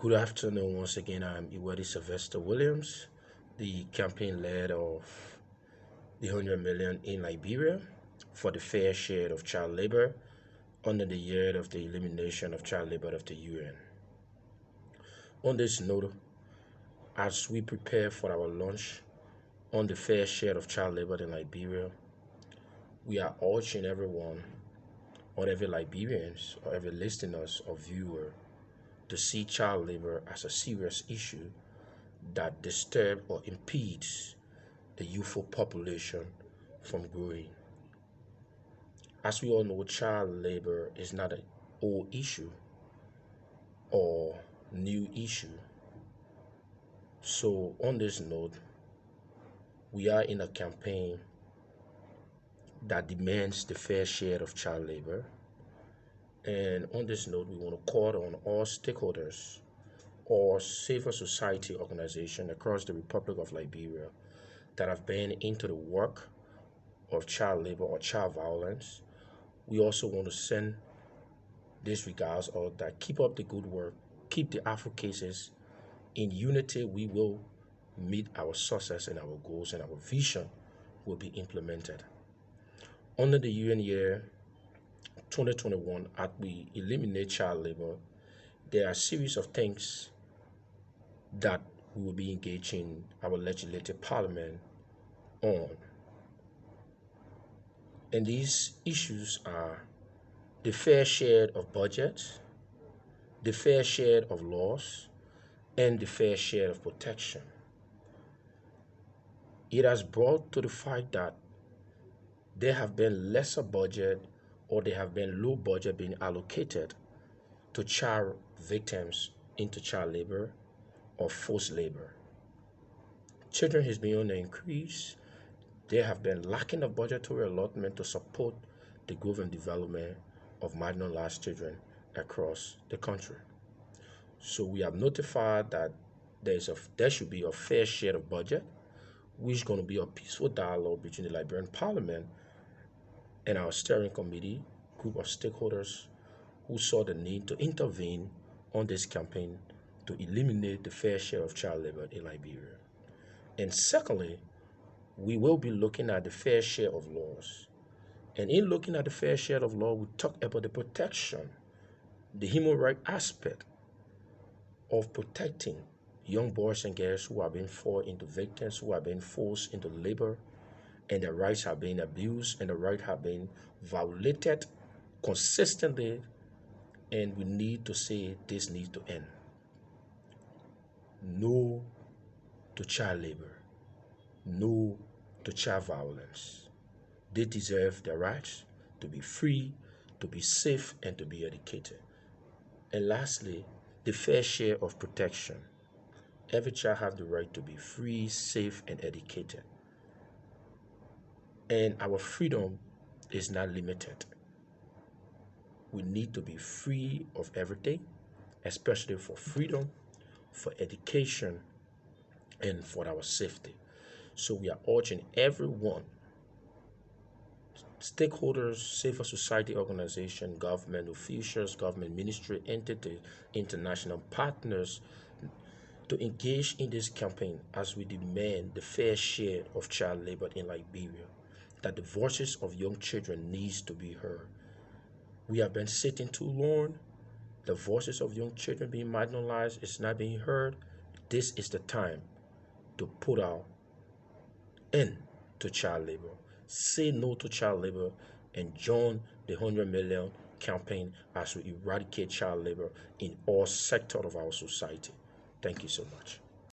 Good afternoon. Once again, I'm Iwadi Sylvester Williams, the campaign lead of the 100 million in Liberia for the fair share of child labor under the year of the elimination of child labor of the UN. On this note, as we prepare for our launch on the fair share of child labor in Liberia, we are urging everyone, or every Liberians, or every listeners or viewer, to see child labor as a serious issue that disturbs or impedes the youthful population from growing. As we all know, child labor is not an old issue or new issue. So on this note, we are in a campaign that demands the fair share of child labor. And on this note, we want to call on all stakeholders or civil society organizations across the Republic of Liberia that have been into the work of child labor or child violence. We also want to send these regards out that keep up the good work, keep the advocacies. In unity, we will meet our success and our goals, and our vision will be implemented. Under the UN year 2021, as we eliminate child labor, there are a series of things that we will be engaging our legislative parliament on. And these issues are the fair share of budget, the fair share of laws, and the fair share of protection. It has brought to the fact that there have been lesser budget or there have been low budget being allocated to child victims into child labor or forced labor. Children has been on the increase. There have been lacking of budgetary allotment to support the growth and development of marginalized children across the country. So we have notified that there should be a fair share of budget, which is going to be a peaceful dialogue between the Liberian Parliament and our steering committee group of stakeholders who saw the need to intervene on this campaign to eliminate the fair share of child labor in Liberia. And secondly, we will be looking at the fair share of laws. And in looking at the fair share of law, we talk about the protection, the human right aspect of protecting young boys and girls who have been forced into victims, who have been forced into labor, and their rights have been abused and the rights have been violated consistently. And we need to say this needs to end. No to child labor. No to child violence. They deserve their rights to be free, to be safe, and to be educated. And lastly, the fair share of protection. Every child has the right to be free, safe, and educated. And our freedom is not limited. We need to be free of everything, especially for freedom, for education, and for our safety. So we are urging everyone, stakeholders, civil society organization, government officials, government ministry, entity, international partners, to engage in this campaign as we demand the fair share of child labor in Liberia, that the voices of young children needs to be heard. We have been sitting too long. The voices of young children being marginalized is not being heard. This is the time to put out end to child labor. Say no to child labor and join the 100 million campaign as we eradicate child labor in all sectors of our society. Thank you so much.